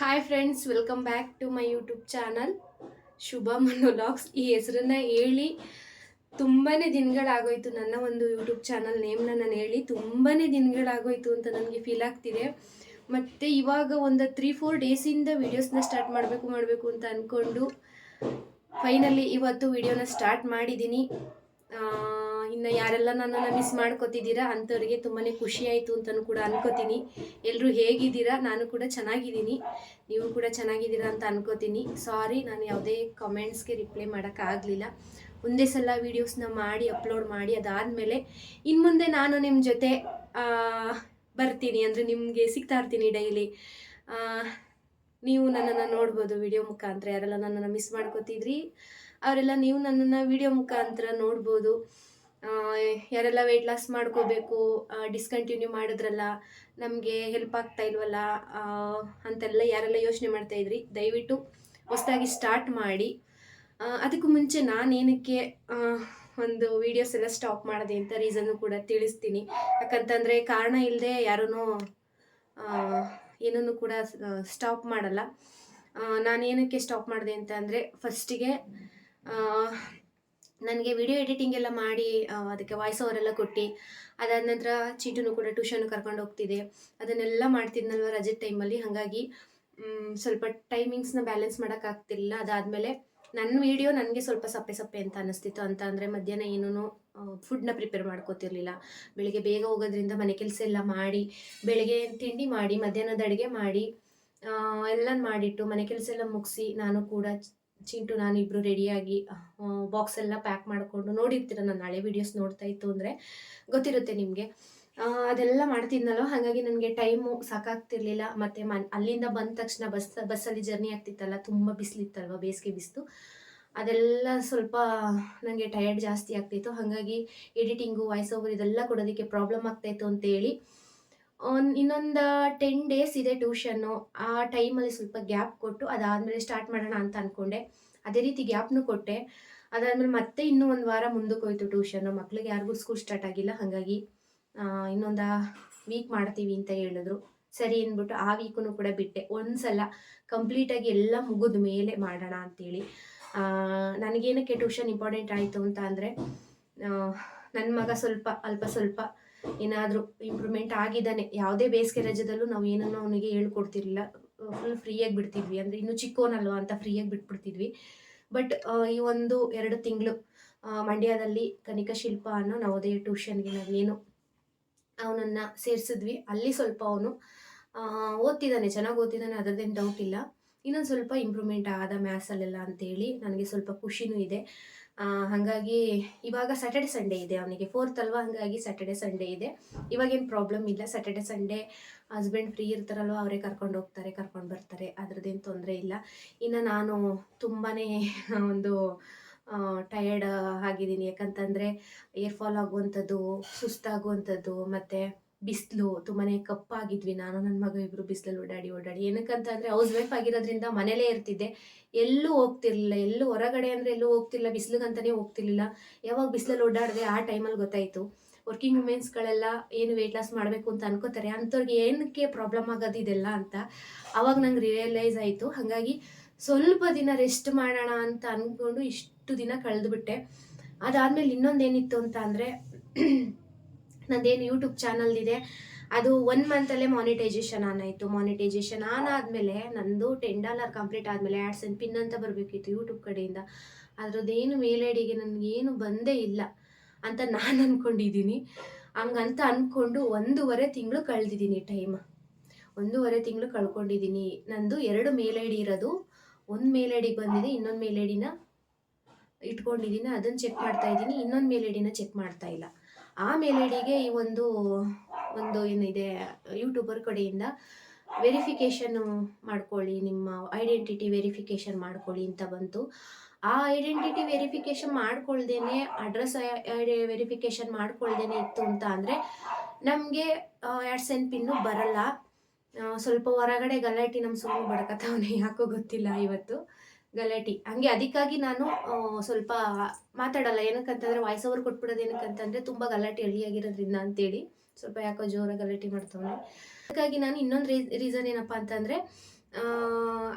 Hi friends, welcome back to my YouTube channel Shubha monologues. ಈ ಹೆಸರನ್ನ ಹೇಳಿ ತುಂಬಾ ದಿನಗಳಾಗೋಯ್ತು. ನನ್ನ ಒಂದು ಯೂಟ್ಯೂಬ್ ಚಾನಲ್ ನೇಮ್ನ ನಾನು ಹೇಳಿ ತುಂಬಾ ದಿನಗಳಾಗೋಯ್ತು ಅಂತ ನನಗೆ ಫೀಲ್ ಆಗ್ತಿದೆ. ಮತ್ತು ಇವಾಗ ಒಂದು 3-4 ಡೇಸಿಂದ ವೀಡಿಯೋಸ್ನ ಸ್ಟಾರ್ಟ್ ಮಾಡಬೇಕು ಅಂತ ಅಂದ್ಕೊಂಡು ಫೈನಲಿ ಇವತ್ತು ವೀಡಿಯೋನ ಸ್ಟಾರ್ಟ್ ಮಾಡಿದ್ದೀನಿ. ಇನ್ನು ಯಾರೆಲ್ಲ ನನ್ನನ್ನು ಮಿಸ್ ಮಾಡ್ಕೋತಿದ್ದೀರಾ ಅಂಥವ್ರಿಗೆ ತುಂಬಾ ಖುಷಿ ಆಯಿತು ಅಂತಲೂ ಕೂಡ ಅನ್ಕೋತೀನಿ. ಎಲ್ಲರೂ ಹೇಗಿದ್ದೀರಾ? ನಾನು ಕೂಡ ಚೆನ್ನಾಗಿದ್ದೀನಿ, ನೀವು ಕೂಡ ಚೆನ್ನಾಗಿದ್ದೀರಾ ಅಂತ ಅನ್ಕೋತೀನಿ. ಸಾರಿ, ನಾನು ಯಾವುದೇ ಕಮೆಂಟ್ಸ್ಗೆ ರಿಪ್ಲೈ ಮಾಡೋಕ್ಕಾಗಲಿಲ್ಲ. ಒಂದೇ ಸಲ ವೀಡಿಯೋಸ್ನ ಮಾಡಿ ಅಪ್ಲೋಡ್ ಮಾಡಿ ಅದಾದಮೇಲೆ ಇನ್ನು ಮುಂದೆ ನಾನು ನಿಮ್ಮ ಜೊತೆ ಬರ್ತೀನಿ, ಅಂದರೆ ನಿಮಗೆ ಸಿಗ್ತಾ ಇರ್ತೀನಿ ಡೈಲಿ. ನೀವು ನನ್ನನ್ನು ನೋಡ್ಬೋದು ವಿಡಿಯೋ ಮುಖಾಂತರ. ಯಾರೆಲ್ಲ ನನ್ನನ್ನು ಮಿಸ್ ಮಾಡ್ಕೋತಿದ್ರಿ ಅವರೆಲ್ಲ ನೀವು ನನ್ನನ್ನು ವಿಡಿಯೋ ಮುಖಾಂತರ ನೋಡ್ಬೋದು. ಯಾರೆಲ್ಲ ವೆಯ್ಟ್ ಲಾಸ್ ಮಾಡ್ಕೋಬೇಕು, ಡಿಸ್ಕಂಟಿನ್ಯೂ ಮಾಡಿದ್ರಲ್ಲ, ನಮಗೆ ಹೆಲ್ಪ್ ಆಗ್ತಾ ಇಲ್ವಲ್ಲ ಅಂತೆಲ್ಲ ಯಾರೆಲ್ಲ ಯೋಚನೆ ಮಾಡ್ತಾಯಿದ್ರಿ, ದಯವಿಟ್ಟು ಹೊಸದಾಗಿ ಸ್ಟಾರ್ಟ್ ಮಾಡಿ. ಅದಕ್ಕೂ ಮುಂಚೆ ನಾನೇನಕ್ಕೆ ಒಂದು ವೀಡಿಯೋಸ್ ಎಲ್ಲ ಸ್ಟಾಪ್ ಮಾಡಿದೆ ಅಂತ ರೀಸನ್ನು ಕೂಡ ತಿಳಿಸ್ತೀನಿ. ಯಾಕಂತಂದರೆ ಕಾರಣ ಇಲ್ಲದೆ ಯಾರೂ ಏನನ್ನು ಕೂಡ ಸ್ಟಾಪ್ ಮಾಡಲ್ಲ. ನಾನೇನಕ್ಕೆ ಸ್ಟಾಪ್ ಮಾಡಿದೆ ಅಂತ ಅಂದರೆ, ಫಸ್ಟಿಗೆ ನನಗೆ ವಿಡಿಯೋ ಎಡಿಟಿಂಗ್ ಎಲ್ಲ ಮಾಡಿ ಅದಕ್ಕೆ ವಾಯ್ಸ್ ಓವರೆಲ್ಲ ಕೊಟ್ಟು, ಅದಾದ ನಂತರ ಚೀಟುನು ಕೂಡ ಟ್ಯೂಷನ್ ಕರ್ಕೊಂಡು ಹೋಗ್ತಿದೆ. ಅದನ್ನೆಲ್ಲ ಮಾಡ್ತಿದ್ನಲ್ವ ರಜೆ ಟೈಮಲ್ಲಿ. ಹಾಗಾಗಿ ಸ್ವಲ್ಪ ಟೈಮಿಂಗ್ಸ್ನ ಬ್ಯಾಲೆನ್ಸ್ ಮಾಡೋಕ್ಕಾಗ್ತಿರಲಿಲ್ಲ. ಅದಾದಮೇಲೆ ನನ್ನ ವೀಡಿಯೋ ನನಗೆ ಸ್ವಲ್ಪ ಸಪ್ಪೆ ಅಂತ ಅನ್ನಿಸ್ತಿತ್ತು. ಅಂತ ಅಂದರೆ ಮಧ್ಯಾಹ್ನ ಏನೂ ಫುಡ್ನ ಪ್ರಿಪೇರ್ ಮಾಡ್ಕೋತಿರ್ಲಿಲ್ಲ. ಬೆಳಿಗ್ಗೆ ಬೇಗ ಹೋಗೋದ್ರಿಂದ ಮನೆ ಕೆಲಸ ಎಲ್ಲ ಮಾಡಿ, ಬೆಳಗ್ಗೆ ತಿಂಡಿ ಮಾಡಿ, ಮಧ್ಯಾಹ್ನದ ಅಡುಗೆ ಮಾಡಿ, ಎಲ್ಲ ಮಾಡಿಟ್ಟು ಮನೆ ಕೆಲಸ ಎಲ್ಲ ಮುಗಿಸಿ, ನಾನು ಕೂಡ ಚಿಂಟು ನಾನು ಇಬ್ಬರು ರೆಡಿಯಾಗಿ ಬಾಕ್ಸ್ ಎಲ್ಲ ಪ್ಯಾಕ್ ಮಾಡಿಕೊಂಡು, ನೋಡಿರ್ತೀರ ನನ್ನ ಹಳೆ ವೀಡಿಯೋಸ್ ನೋಡ್ತಾ ಇತ್ತು ಅಂದರೆ ಗೊತ್ತಿರುತ್ತೆ ನಿಮಗೆ. ಅದೆಲ್ಲ ಮಾಡ್ತಿದ್ನಲ್ಲೋ, ಹಾಗಾಗಿ ನನಗೆ ಟೈಮು ಸಾಕಾಗ್ತಿರ್ಲಿಲ್ಲ. ಮತ್ತು ಅಲ್ಲಿಂದ ಬಂದ ತಕ್ಷಣ ಬಸ್ಸಲ್ಲಿ ಜರ್ನಿ ಆಗ್ತಿತ್ತಲ್ಲ, ತುಂಬ ಬಿಸಿಲಿತ್ತಲ್ವ, ಬೇಸಿಗೆ ಬಿಸಿಲು. ಅದೆಲ್ಲ ಸ್ವಲ್ಪ ನನಗೆ ಟಯರ್ಡ್ ಜಾಸ್ತಿ ಆಗ್ತಿತ್ತು. ಹಾಗಾಗಿ ಎಡಿಟಿಂಗು, ವಾಯ್ಸ್ ಓವರ್ ಇದೆಲ್ಲ ಕೊಡೋದಕ್ಕೆ ಪ್ರಾಬ್ಲಮ್ ಆಗ್ತಾಯಿತ್ತು ಅಂತೇಳಿ ಇನ್ನೊಂದು 10 ಡೇಸ್ ಇದೆ ಟ್ಯೂಷನ್ನು. ಆ ಟೈಮಲ್ಲಿ ಸ್ವಲ್ಪ ಗ್ಯಾಪ್ ಕೊಟ್ಟು ಅದಾದಮೇಲೆ ಸ್ಟಾರ್ಟ್ ಮಾಡೋಣ ಅಂತ ಅಂದ್ಕೊಂಡೆ. ಅದೇ ರೀತಿ ಗ್ಯಾಪ್ನೂ ಕೊಟ್ಟೆ. ಅದಾದಮೇಲೆ ಮತ್ತೆ ಇನ್ನೂ ಒಂದು ವಾರ ಮುಂದಕ್ಕೆ ಹೋಯ್ತು ಟ್ಯೂಷನ್ನು. ಮಕ್ಳಿಗೆ ಯಾರಿಗೂ ಸ್ಕೂಲ್ ಸ್ಟಾರ್ಟ್ ಆಗಿಲ್ಲ. ಹಾಗಾಗಿ ಇನ್ನೊಂದು ವೀಕ್ ಮಾಡ್ತೀವಿ ಅಂತ ಹೇಳಿದ್ರು. ಸರಿ ಅಂದ್ಬಿಟ್ಟು ಆ ವೀಕೂ ಕೂಡ ಬಿಟ್ಟೆ. ಒಂದು ಸಲ ಕಂಪ್ಲೀಟಾಗಿ ಎಲ್ಲ ಮುಗಿದ ಮೇಲೆ ಮಾಡೋಣ ಅಂತೇಳಿ. ನನಗೇನಕ್ಕೆ ಟ್ಯೂಷನ್ ಇಂಪಾರ್ಟೆಂಟ್ ಆಯಿತು ಅಂತ ಅಂದರೆ, ನನ್ನ ಮಗ ಅಲ್ಪ ಸ್ವಲ್ಪ ಏನಾದರೂ ಇಂಪ್ರೂವ್ಮೆಂಟ್ ಆಗಿದ್ದಾನೆ. ಯಾವುದೇ ಬೇಸಿಗೆ ರಜದಲ್ಲೂ ನಾವು ಏನನ್ನೂ ಅವನಿಗೆ ಹೇಳ್ಕೊಡ್ತಿರ್ಲಿಲ್ಲ. ಫುಲ್ ಫ್ರೀಯಾಗಿ ಬಿಡ್ತಿದ್ವಿ. ಅಂದರೆ ಇನ್ನೂ ಚಿಕ್ಕವನಲ್ವ ಅಂತ ಫ್ರೀಯಾಗಿ ಬಿಟ್ಬಿಡ್ತಿದ್ವಿ. ಬಟ್ ಈ 1-2 ತಿಂಗಳು ಮಂಡ್ಯದಲ್ಲಿ ಕನಿಕಾ ಶಿಲ್ಪ ಅನ್ನೋ ನವೋದಯ ಟ್ಯೂಷನ್ಗೆ ನಾವೇನು ಅವನನ್ನು ಸೇರಿಸಿದ್ವಿ. ಅಲ್ಲಿ ಸ್ವಲ್ಪ ಅವನು ಓದ್ತಿದ್ದಾನೆ, ಚೆನ್ನಾಗಿ ಓದ್ತಿದ್ದಾನೆ, ಅದರದ್ದೇನು ಡೌಟ್ ಇಲ್ಲ. ಇನ್ನೊಂದು ಸ್ವಲ್ಪ ಇಂಪ್ರೂವ್ಮೆಂಟ್ ಆದ ಮ್ಯಾಥ್ಸಲ್ಲೆಲ್ಲ ಅಂತೇಳಿ ನನಗೆ ಸ್ವಲ್ಪ ಖುಷಿನೂ ಇದೆ. ಹಾಗಾಗಿ ಇವಾಗ ಸ್ಯಾಟರ್ಡೆ ಸಂಡೇ ಇದೆ, ಅವನಿಗೆ 4th ಅಲ್ವಾ, ಹಾಗಾಗಿ ಸ್ಯಾಟರ್ಡೆ ಸಂಡೇ ಇದೆ. ಇವಾಗೇನು ಪ್ರಾಬ್ಲಮ್ ಇಲ್ಲ. ಸ್ಯಾಟರ್ಡೆ ಸಂಡೇ ಹಸ್ಬೆಂಡ್ ಫ್ರೀ ಇರ್ತಾರಲ್ವ, ಅವರೇ ಕರ್ಕೊಂಡು ಹೋಗ್ತಾರೆ, ಕರ್ಕೊಂಡು ಬರ್ತಾರೆ, ಅದರದ್ದೇನು ತೊಂದರೆ ಇಲ್ಲ. ಇನ್ನು ನಾನು ತುಂಬಾ ಒಂದು ಟಯರ್ಡ್ ಆಗಿದ್ದೀನಿ. ಯಾಕಂತಂದರೆ ಏರ್ ಫಾಲ್ ಆಗುವಂಥದ್ದು, ಸುಸ್ತಾಗುವಂಥದ್ದು, ಮತ್ತು ಬಿಸಿಲು ತುಂಬಾ ಕಪ್ಪಾಗಿದ್ವಿ. ನಾನು ನನ್ನ ಮಗ ಇಬ್ಬರು ಬಿಸಿಲಲ್ಲಿ ಓಡಾಡಿ ಏನಕ್ಕಂತಂದರೆ ಹೌಸ್ ವೈಫ್ ಆಗಿರೋದ್ರಿಂದ ಮನೇಲೇ ಇರ್ತಿದ್ದೆ. ಎಲ್ಲೂ ಹೋಗ್ತಿರ್ಲಿಲ್ಲ, ಎಲ್ಲೂ ಹೊರಗಡೆ ಅಂದರೆ ಎಲ್ಲೂ ಹೋಗ್ತಿರ್ಲಿಲ್ಲ, ಬಿಸಿಲಿಗಂತಲೇ ಹೋಗ್ತಿರ್ಲಿಲ್ಲ. ಯಾವಾಗ ಬಿಸಿಲಲ್ಲಿ ಓಡಾಡಿದೆ ಆ ಟೈಮಲ್ಲಿ ಗೊತ್ತಾಯಿತು ವರ್ಕಿಂಗ್ ವುಮೆನ್ಸ್ಗಳೆಲ್ಲ ಏನು ವೆಯ್ಟ್ ಲಾಸ್ ಮಾಡಬೇಕು ಅಂತ ಅನ್ಕೋತಾರೆ, ಅಂಥವ್ರಿಗೆ ಏನಕ್ಕೆ ಪ್ರಾಬ್ಲಮ್ ಆಗೋದು ಇದೆಲ್ಲ ಅಂತ ಆವಾಗ ನಂಗೆ ರಿಯಲೈಸ್ ಆಯಿತು. ಹಾಗಾಗಿ ಸ್ವಲ್ಪ ದಿನ ರೆಸ್ಟ್ ಮಾಡೋಣ ಅಂತ ಅಂದ್ಕೊಂಡು ಇಷ್ಟು ದಿನ ಕಳೆದುಬಿಟ್ಟೆ. ಅದಾದಮೇಲೆ ಇನ್ನೊಂದೇನಿತ್ತು ಅಂತ ಅಂದರೆ, ನಂದೇನು ಯೂಟ್ಯೂಬ್ ಚಾನಲ್ ಇದೆ ಅದು 1 ಮಂತಲ್ಲೇ ಮಾನಿಟೈಸೇಷನ್ ಆನಾಯಿತು. ಮಾನಿಟೈಸೇಷನ್ ಆನಾದಮೇಲೆ ನಂದು $10 ಕಂಪ್ಲೀಟ್ ಆದಮೇಲೆ ಆ್ಯಡ್ಸ್ ಆ್ಯಂಡ್ ಪಿನ್ ಅಂತ ಬರಬೇಕಿತ್ತು ಯೂಟ್ಯೂಬ್ ಕಡೆಯಿಂದ. ಅದರದ್ದೇನು ಮೇಲ್ ಐ ಡಿಗೆ ನನಗೇನು ಬಂದೇ ಇಲ್ಲ ಅಂತ ನಾನು ಅಂದ್ಕೊಂಡಿದ್ದೀನಿ. ಹಂಗಂತ ಅಂದ್ಕೊಂಡು 1.5 ತಿಂಗಳು ಕಳೆದಿದ್ದೀನಿ ಟೈಮ್. 1.5 ತಿಂಗಳು ಕಳ್ಕೊಂಡಿದ್ದೀನಿ. ನಂದು 2 ಮೇಲ್ ಐ ಡಿ ಇರೋದು. ಒಂದು ಮೇಲ್ ಐ ಡಿಗೆ ಬಂದಿದೆ, ಇನ್ನೊಂದು ಮೇಲ್ ಐ ಡಿನ ಇಟ್ಕೊಂಡಿದ್ದೀನಿ, ಅದನ್ನು ಚೆಕ್ ಮಾಡ್ತಾ ಇದ್ದೀನಿ. ಇನ್ನೊಂದು ಮೇಲ್ ಐ ಡಿನ ಚೆಕ್ ಮಾಡ್ತಾ ಇಲ್ಲ. ಆ ಮೇಲ್ ಐ ಡಿಗೆ ಈ ಒಂದು ಏನಿದೆ ಯೂಟ್ಯೂಬರ್ ಕಡೆಯಿಂದ ವೆರಿಫಿಕೇಷನ್ನು ಮಾಡ್ಕೊಳ್ಳಿ, ನಿಮ್ಮ ಐಡೆಂಟಿಟಿ ವೆರಿಫಿಕೇಷನ್ ಮಾಡ್ಕೊಳ್ಳಿ ಅಂತ ಬಂತು. ಆ ಐಡೆಂಟಿಟಿ ವೆರಿಫಿಕೇಷನ್ ಮಾಡ್ಕೊಳ್ದೇನೆ, ಅಡ್ರೆಸ್ ವೆರಿಫಿಕೇಷನ್ ಮಾಡ್ಕೊಳ್ದೇನೆ ಇತ್ತು ಅಂತ ಅಂದರೆ ನಮಗೆ ಆ್ಯಡ್ಸ್ ಆ್ಯಂಡ್ ಪಿನ್ನು ಬರಲ್ಲ. ಸ್ವಲ್ಪ ಹೊರಗಡೆ ಗಲಾಟೆ ನಮ್ಮ ಸುಮ್ಮನೆ ಬಡ್ಕತ್ತವನೇ, ಯಾಕೋ ಗೊತ್ತಿಲ್ಲ ಇವತ್ತು ಗಲಾಟೆ. ಹಂಗೆ ಅದಕ್ಕಾಗಿ ನಾನು ಸ್ವಲ್ಪ ಮಾತಾಡಲ್ಲ. ಏನಕ್ಕಂತಂದರೆ ವಾಯ್ಸ್ ಓವರ್ ಕೊಟ್ಬಿಡೋದು ಏನಕ್ಕಂತಂದರೆ ತುಂಬ ಗಲಾಟೆ ಹಳ್ಳಿಯಾಗಿರೋದ್ರಿಂದ ಅಂತೇಳಿ ಸ್ವಲ್ಪ ಯಾಕೋ ಜೋರಾಗಿ ಗಲಾಟೆ ಮಾಡ್ತವನೆ. ಅದಕ್ಕಾಗಿ ನಾನು ಇನ್ನೊಂದು ರೀಸನ್ ಏನಪ್ಪ ಅಂತಂದರೆ,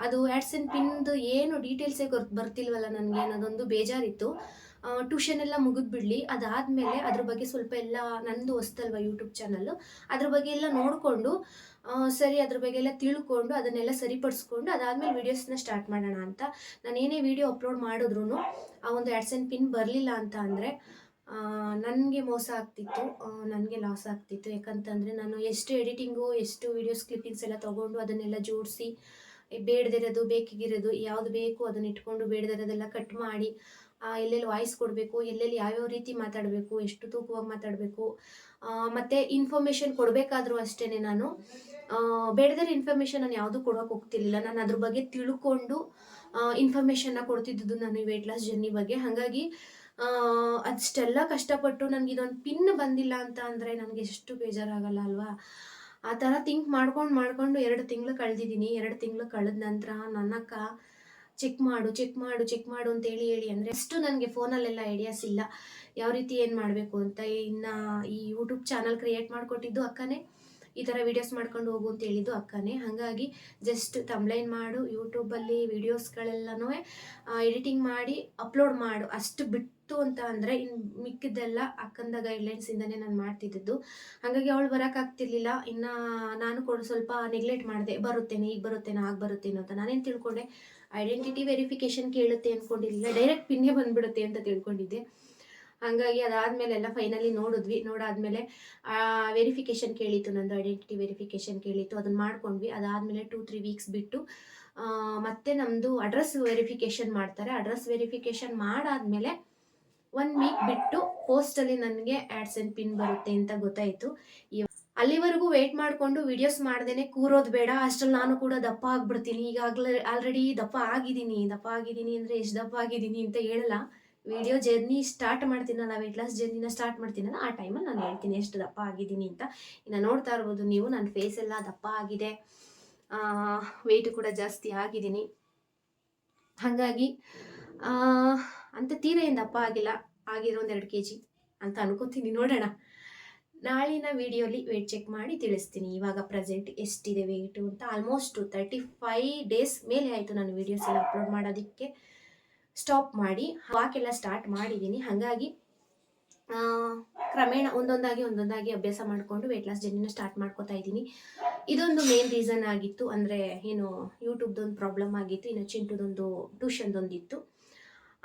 ಅದು ಆ್ಯಡ್ಸೆನ್ ಪಿನ್ದು ಏನು ಡೀಟೇಲ್ಸೇ ಬರ್ತಿಲ್ವಲ್ಲ ನನಗೆ ಅನ್ನೋದೊಂದು ಬೇಜಾರಿತ್ತು. ಟ್ಯೂಷನ್ ಎಲ್ಲ ಮುಗಿದ್ಬಿಡ್ಲಿ, ಅದಾದಮೇಲೆ ಅದ್ರ ಬಗ್ಗೆ ಸ್ವಲ್ಪ ಎಲ್ಲ ನಂದು ಹೊಸ್ತಲ್ವ ಯೂಟ್ಯೂಬ್ ಚಾನಲ್ಲು, ಅದ್ರ ಬಗ್ಗೆ ಎಲ್ಲ ನೋಡಿಕೊಂಡು ಸರಿ ಅದ್ರ ಬಗ್ಗೆ ಎಲ್ಲ ತಿಳ್ಕೊಂಡು ಅದನ್ನೆಲ್ಲ ಸರಿಪಡಿಸ್ಕೊಂಡು ಅದಾದಮೇಲೆ ವೀಡಿಯೋಸ್ನ ಸ್ಟಾರ್ಟ್ ಮಾಡೋಣ ಅಂತ. ನಾನು ಏನೇ ವೀಡಿಯೋ ಅಪ್ಲೋಡ್ ಮಾಡಿದ್ರೂ ಆ ಒಂದು ಆ್ಯಡ್ಸೆನ್ ಪಿನ್ ಬರಲಿಲ್ಲ ಅಂತ ಅಂದರೆ ನನಗೆ ಮೋಸ ಆಗ್ತಿತ್ತು, ನನಗೆ ಲಾಸ್ ಆಗ್ತಿತ್ತು. ಯಾಕಂತಂದರೆ ನಾನು ಎಷ್ಟು ಎಡಿಟಿಂಗು, ಎಷ್ಟು ವೀಡಿಯೋಸ್ ಕ್ಲಿಪ್ಪಿಂಗ್ಸ್ ಎಲ್ಲ ತೊಗೊಂಡು ಅದನ್ನೆಲ್ಲ ಜೋಡಿಸಿ ಬೇಡದಿರೋದು ಬೇಕಿಗಿರೋದು ಯಾವುದು ಬೇಕು ಅದನ್ನ ಇಟ್ಕೊಂಡು ಬೇಡದಿರೋದೆಲ್ಲ ಕಟ್ ಮಾಡಿ ಎಲ್ಲೆಲ್ಲಿ ವಾಯ್ಸ್ ಕೊಡಬೇಕು, ಎಲ್ಲೆಲ್ಲಿ ಯಾವ್ಯಾವ ರೀತಿ ಮಾತಾಡಬೇಕು, ಎಷ್ಟು ತೂಕವಾಗಿ ಮಾತಾಡಬೇಕು, ಮತ್ತು ಇನ್ಫಾರ್ಮೇಷನ್ ಕೊಡಬೇಕಾದ್ರೂ ಅಷ್ಟೇ ನಾನು ಬೇಡದಿರೋ ಇನ್ಫಾರ್ಮೇಷನ್ ನಾನು ಯಾವುದೂ ಕೊಡೋಕೆ ಹೋಗ್ತಿರ್ಲಿಲ್ಲ. ನಾನು ಅದ್ರ ಬಗ್ಗೆ ತಿಳ್ಕೊಂಡು ಇನ್ಫಾರ್ಮೇಷನ್ನ ಕೊಡ್ತಿದ್ದು ನಾನು ಈ ವೆಯ್ಟ್ ಲಾಸ್ ಜರ್ನಿ ಬಗ್ಗೆ. ಹಾಗಾಗಿ ಅಷ್ಟೆಲ್ಲ ಕಷ್ಟಪಟ್ಟು ನನಗೆ ಇದೊಂದು ಪಿನ್ ಬಂದಿಲ್ಲ ಅಂತ ಅಂದರೆ ನನಗೆ ಎಷ್ಟು ಬೇಜಾರಾಗಲ್ಲ ಅಲ್ವಾ. ಆ ಥರ ಥಿಂಕ್ ಮಾಡ್ಕೊಂಡು 2 ತಿಂಗಳು ಕಳೆದಿದ್ದೀನಿ. 2 ತಿಂಗಳು ಕಳೆದ ನಂತರ ನನ್ನಕ್ಕ ಚೆಕ್ ಮಾಡು ಅಂತ ಹೇಳಿ ಅಂದರೆ ಅಷ್ಟು ನನಗೆ ಫೋನಲ್ಲೆಲ್ಲ ಐಡಿಯಾಸ್ ಇಲ್ಲ, ಯಾವ ರೀತಿ ಏನು ಮಾಡಬೇಕು ಅಂತ. ಇನ್ನು ಈ ಯೂಟ್ಯೂಬ್ ಚಾನಲ್ ಕ್ರಿಯೇಟ್ ಮಾಡಿಕೊಟ್ಟಿದ್ದು ಅಕ್ಕನೇ, ಈ ಥರ ವೀಡಿಯೋಸ್ ಮಾಡ್ಕೊಂಡು ಹೋಗು ಅಂತ ಹೇಳಿದ್ದು ಅಕ್ಕನೇ. ಹಾಗಾಗಿ ಜಸ್ಟ್ ತಮ್ಲೈನ್ ಮಾಡು, ಯೂಟ್ಯೂಬಲ್ಲಿ ವೀಡಿಯೋಸ್ಗಳೆಲ್ಲನೂ ಎಡಿಟಿಂಗ್ ಮಾಡಿ ಅಪ್ಲೋಡ್ ಮಾಡು ಅಷ್ಟು ಬಿಟ್ಟು ಅಂತ ಅಂದರೆ ಇನ್ನು ಮಿಕ್ಕಿದ್ದೆಲ್ಲ ಅಕ್ಕಂದ ಗೈಡ್ಲೈನ್ಸಿಂದನೇ ನಾನು ಮಾಡ್ತಿದ್ದದ್ದು. ಹಾಗಾಗಿ ಅವಳು ಬರೋಕ್ಕಾಗ್ತಿರ್ಲಿಲ್ಲ. ಇನ್ನು ನಾನು ಕೂಡ ಸ್ವಲ್ಪ ನೆಗ್ಲೆಕ್ಟ್ ಮಾಡಿದೆ, ಬರುತ್ತೇನೆ ಈಗ ಬರುತ್ತೇನೆ ಆಗ ಬರುತ್ತೇನೋ ಅಂತ. ನಾನೇನು ತಿಳ್ಕೊಂಡೆ, ಐಡೆಂಟಿಟಿ ವೆರಿಫಿಕೇಷನ್ ಕೇಳುತ್ತೆ ಅಂದ್ಕೊಂಡಿರಲಿಲ್ಲ, ಡೈರೆಕ್ಟ್ ಪಿನ್ನೇ ಬಂದುಬಿಡುತ್ತೆ ಅಂತ ತಿಳ್ಕೊಂಡಿದ್ದೆ. ಹಾಗಾಗಿ ಅದಾದಮೇಲೆಲ್ಲ ಫೈನಲಿ ನೋಡಾದ್ಮೇಲೆ ವೆರಿಫಿಕೇಷನ್ ಕೇಳಿತ್ತು, ನಂದು ಐಡೆಂಟಿಟಿ ವೆರಿಫಿಕೇಷನ್ ಕೇಳಿತ್ತು, ಅದನ್ನು ಮಾಡ್ಕೊಂಡ್ವಿ. ಅದಾದಮೇಲೆ 2-3 ವೀಕ್ಸ್ ಬಿಟ್ಟು ಮತ್ತೆ ನಮ್ಮದು ಅಡ್ರೆಸ್ ವೆರಿಫಿಕೇಷನ್ ಮಾಡ್ತಾರೆ. ಅಡ್ರೆಸ್ ವೆರಿಫಿಕೇಷನ್ ಮಾಡಾದ್ಮೇಲೆ 1 ವೀಕ್ ಬಿಟ್ಟು ಪೋಸ್ಟಲ್ಲಿ ನನಗೆ ಆ್ಯಡ್ಸೆನ್ ಪಿನ್ ಬರುತ್ತೆ ಅಂತ ಗೊತ್ತಾಯಿತು. ಅಲ್ಲಿವರೆಗೂ ವೆಯ್ಟ್ ಮಾಡಿಕೊಂಡು ವೀಡಿಯೋಸ್ ಮಾಡ್ದೇನೆ ಕೂರೋದು ಬೇಡ, ಅಷ್ಟರಲ್ಲಿ ನಾನು ಕೂಡ ದಪ್ಪ ಆಗಿಬಿಡ್ತೀನಿ. ಈಗಾಗಲೇ ಆಲ್ರೆಡಿ ದಪ್ಪ ಆಗಿದ್ದೀನಿ ಅಂದರೆ ಎಷ್ಟು ದಪ್ಪ ಆಗಿದ್ದೀನಿ ಅಂತ ಹೇಳಲ್ಲ. ವಿಡಿಯೋ ಜರ್ನಿ ಸ್ಟಾರ್ಟ್ ಮಾಡ್ತೀನಲ್ಲ, ವೆಯ್ಟ್ ಲಾಸ್ ಜರ್ನಿನ ಸ್ಟಾರ್ಟ್ ಮಾಡ್ತೀನಲ್ಲ, ಆ ಟೈಮಲ್ಲಿ ನಾನು ಹೇಳ್ತೀನಿ ಎಷ್ಟು ದಪ್ಪ ಆಗಿದ್ದೀನಿ ಅಂತ. ಇನ್ನು ನೋಡ್ತಾ ಇರ್ಬೋದು ನೀವು, ನನ್ನ ಫೇಸ್ ಎಲ್ಲ ದಪ್ಪ ಆಗಿದೆ, ವೆಯ್ಟು ಕೂಡ ಜಾಸ್ತಿ ಆಗಿದ್ದೀನಿ. ಹಾಗಾಗಿ ಅಂತ ತೀರ ಏನು ದಪ್ಪ ಆಗಿರೋ 2 kg ಅಂತ ಅನ್ಕೋತೀನಿ. ನೋಡೋಣ, ನಾಳಿನ ವೀಡಿಯೋಲಿ ವೆಯ್ಟ್ ಚೆಕ್ ಮಾಡಿ ತಿಳಿಸ್ತೀನಿ. ಇವಾಗ ಪ್ರೆಸೆಂಟ್ ಎಷ್ಟಿದೆ ವೆಯ್ಟು ಅಂತ. ಆಲ್ಮೋಸ್ಟ್ 35 ಡೇಸ್ ಮೇಲೆ ಆಯಿತು ನಾನು ವೀಡಿಯೋಸ್ ಎಲ್ಲ ಅಪ್ಲೋಡ್ ಮಾಡೋದಕ್ಕೆ ಸ್ಟಾಪ್ ಮಾಡಿ. ವಾಕೆಲ್ಲ ಸ್ಟಾರ್ಟ್ ಮಾಡಿದ್ದೀನಿ. ಹಾಗಾಗಿ ಕ್ರಮೇಣ ಒಂದೊಂದಾಗಿ ಅಭ್ಯಾಸ ಮಾಡಿಕೊಂಡು ವೆಯ್ಟ್ ಲಾಸ್ ಜರ್ನಿನ ಸ್ಟಾರ್ಟ್ ಮಾಡ್ಕೋತಾ ಇದ್ದೀನಿ. ಇದೊಂದು ಮೇನ್ ರೀಸನ್ ಆಗಿತ್ತು, ಅಂದರೆ ಏನು ಯೂಟ್ಯೂಬ್ದೊಂದು ಪ್ರಾಬ್ಲಮ್ ಆಗಿತ್ತು, ಇನ್ನು ಚಿಂಟುದೊಂದು ಟ್ಯೂಷನ್ದೊಂದಿತ್ತು.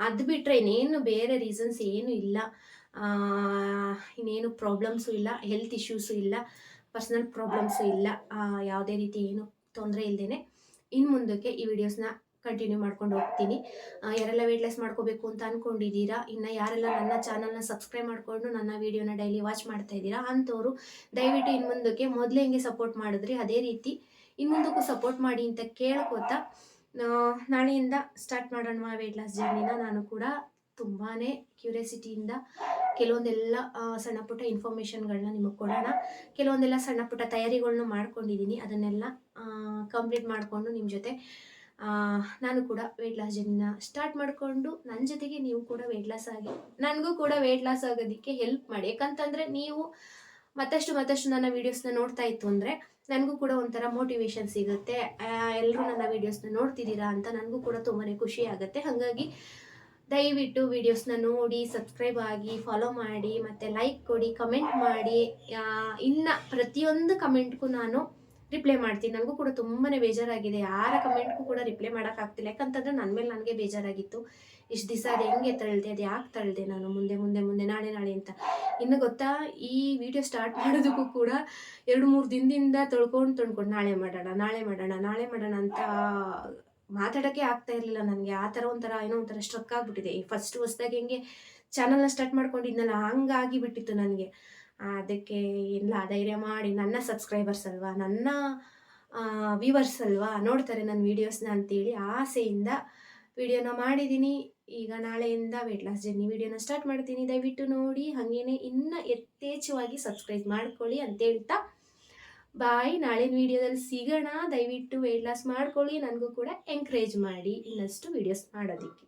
ಅದು ಬಿಟ್ಟರೆ ಇನ್ನೇನು ಬೇರೆ ರೀಸನ್ಸ್ ಏನೂ ಇಲ್ಲ, ಇನ್ನೇನು ಪ್ರಾಬ್ಲಮ್ಸು ಇಲ್ಲ, ಹೆಲ್ತ್ ಇಶ್ಯೂಸು ಇಲ್ಲ, ಪರ್ಸ್ನಲ್ ಪ್ರಾಬ್ಲಮ್ಸು ಇಲ್ಲ, ಯಾವುದೇ ರೀತಿ ಏನು ತೊಂದರೆ ಇಲ್ಲದೇ ಇನ್ನು ಮುಂದಕ್ಕೆ ಈ ವಿಡಿಯೋಸ್ನ ಕಂಟಿನ್ಯೂ ಮಾಡ್ಕೊಂಡು ಹೋಗ್ತೀನಿ. ಯಾರೆಲ್ಲ ವೆಯ್ಟ್ ಲಾಸ್ ಮಾಡ್ಕೋಬೇಕು ಅಂತ ಅಂದ್ಕೊಂಡಿದ್ದೀರಾ, ಇನ್ನು ಯಾರೆಲ್ಲ ನನ್ನ ಚಾನಲ್ನ ಸಬ್ಸ್ಕ್ರೈಬ್ ಮಾಡಿಕೊಂಡು ನನ್ನ ವೀಡಿಯೋನ ಡೈಲಿ ವಾಚ್ ಮಾಡ್ತಾ ಇದ್ದೀರಾ ಅಂಥವ್ರು ದಯವಿಟ್ಟು ಇನ್ನು ಮುಂದಕ್ಕೆ ಮೊದಲೇ ಹೆಂಗೆ ಸಪೋರ್ಟ್ ಮಾಡಿದ್ರಿ ಅದೇ ರೀತಿ ಇನ್ನು ಮುಂದಕ್ಕೂ ಸಪೋರ್ಟ್ ಮಾಡಿ ಅಂತ ಕೇಳ್ಕೊತಾ ನಾಳೆಯಿಂದ ಸ್ಟಾರ್ಟ್ ಮಾಡೋಣ ವೆಯ್ಟ್ ಲಾಸ್ ಜರ್ನಿನ. ನಾನು ಕೂಡ ತುಂಬಾ ಕ್ಯೂರಿಯಾಸಿಟಿಯಿಂದ ಕೆಲವೊಂದೆಲ್ಲ ಸಣ್ಣ ಪುಟ್ಟ ಇನ್ಫಾರ್ಮೇಷನ್ಗಳನ್ನ ನಿಮಗೆ ಕೊಡೋಣ. ಕೆಲವೊಂದೆಲ್ಲ ಸಣ್ಣ ಪುಟ್ಟ ತಯಾರಿಗಳನ್ನ ಮಾಡ್ಕೊಂಡಿದ್ದೀನಿ, ಅದನ್ನೆಲ್ಲ ಕಂಪ್ಲೀಟ್ ಮಾಡಿಕೊಂಡು ನಿಮ್ಮ ಜೊತೆ ನಾನು ಕೂಡ ವೆಯ್ಟ್ ಲಾಸ್ ಜರ್ನಿನ ಸ್ಟಾರ್ಟ್ ಮಾಡಿಕೊಂಡು ನನ್ನ ಜೊತೆಗೆ ನೀವು ಕೂಡ ವೆಯ್ಟ್ ಲಾಸ್ ಆಗಿ ನನಗೂ ಕೂಡ ವೆಯ್ಟ್ ಲಾಸ್ ಆಗೋದಕ್ಕೆ ಹೆಲ್ಪ್ ಮಾಡಿ. ಯಾಕಂತಂದರೆ ನೀವು ಮತ್ತಷ್ಟು ನನ್ನ ವೀಡಿಯೋಸ್ನ ನೋಡ್ತಾ ಇತ್ತು ಅಂದರೆ ನನಗೂ ಕೂಡ ಒಂಥರ ಮೋಟಿವೇಶನ್ ಸಿಗುತ್ತೆ. ಎಲ್ಲರೂ ನನ್ನ ವೀಡಿಯೋಸ್ನ ನೋಡ್ತಿದ್ದೀರಾ ಅಂತ ನನಗೂ ಕೂಡ ತುಂಬಾ ಖುಷಿ ಆಗುತ್ತೆ. ಹಾಗಾಗಿ ದಯವಿಟ್ಟು ವೀಡಿಯೋಸ್ನ ನೋಡಿ, ಸಬ್ಸ್ಕ್ರೈಬ್ ಆಗಿ, ಫಾಲೋ ಮಾಡಿ, ಮತ್ತು ಲೈಕ್ ಕೊಡಿ, ಕಮೆಂಟ್ ಮಾಡಿ. ಇನ್ನು ಪ್ರತಿಯೊಂದು ಕಮೆಂಟ್ಗೂ ನಾನು ರಿಪ್ಲೈ ಮಾಡ್ತೀನಿ. ನನಗೂ ಕೂಡ ತುಂಬಾ ಬೇಜಾರಾಗಿದೆ, ಯಾರ ಕಮೆಂಟ್ಗೂ ಕೂಡ ರಿಪ್ಲೈ ಮಾಡೋಕ್ಕಾಗ್ತಿಲ್ಲ. ಯಾಕಂತಂದರೆ ನನ್ನ ಮೇಲೆ ನನಗೆ ಬೇಜಾರಾಗಿತ್ತು. ಇಷ್ಟು ದಿವಸ ಅದು ಹೆಂಗೆ ತಳ್ಳಿದೆ, ಅದು ಯಾಕೆ ತಳ್ಳಿದೆ ನಾನು ಮುಂದೆ ನಾಳೆ ಅಂತ. ಇನ್ನು ಗೊತ್ತಾ, ಈ ವಿಡಿಯೋ ಸ್ಟಾರ್ಟ್ ಮಾಡೋದಕ್ಕೂ ಕೂಡ 2-3 ದಿನದಿಂದ ತೊಳ್ಕೊಂಡು ನಾಳೆ ಮಾಡೋಣ ಅಂತ ಮಾತಾಡೋಕ್ಕೆ ಆಗ್ತಾ ಇರಲಿಲ್ಲ ನನಗೆ. ಆ ಥರ ಒಂಥರ ಸ್ಟ್ರಕ್ ಆಗಿಬಿಟ್ಟಿದೆ. ಫಸ್ಟ್ ಹೊಸ್ದಾಗಿ ಹೆಂಗೆ ಚಾನಲ್ನ ಸ್ಟಾರ್ಟ್ ಮಾಡ್ಕೊಂಡಿದ್ನಲ್ಲ ಹಂಗಾಗಿ ಬಿಟ್ಟಿತ್ತು ನನಗೆ. ಅದಕ್ಕೆ ಎಲ್ಲ ಧೈರ್ಯ ಮಾಡಿ, ನನ್ನ ಸಬ್ಸ್ಕ್ರೈಬರ್ಸ್ ಅಲ್ವಾ, ನನ್ನ ವ್ಯೂವರ್ಸ್ ಅಲ್ವಾ, ನೋಡ್ತಾರೆ ನನ್ನ ವೀಡಿಯೋಸ್ನ ಅಂತೇಳಿ ಆಸೆಯಿಂದ ವಿಡಿಯೋನ ಮಾಡಿದ್ದೀನಿ. ಈಗ ನಾಳೆಯಿಂದ ವೆಯ್ಟ್ ಲಾಸ್ ಜರ್ನಿ ವಿಡಿಯೋನ ಸ್ಟಾರ್ಟ್ ಮಾಡ್ತೀನಿ, ದಯವಿಟ್ಟು ನೋಡಿ. ಹಾಗೇನೆ ಇನ್ನು ಯಥೇಚ್ಛವಾಗಿ ಸಬ್ಸ್ಕ್ರೈಬ್ ಮಾಡ್ಕೊಳ್ಳಿ ಅಂತ ಹೇಳ್ತಾ ಬಾಯ್. ನಾಳಿನ ವೀಡಿಯೋದಲ್ಲಿ ಸಿಗೋಣ. ದಯವಿಟ್ಟು ವೆಯ್ಟ್ ಲಾಸ್ ಮಾಡ್ಕೊಳ್ಳಿ, ನನಗೂ ಕೂಡ ಎಂಕರೇಜ್ ಮಾಡಿ ಇನ್ನಷ್ಟು ವೀಡಿಯೋಸ್ ಮಾಡೋದಕ್ಕೆ.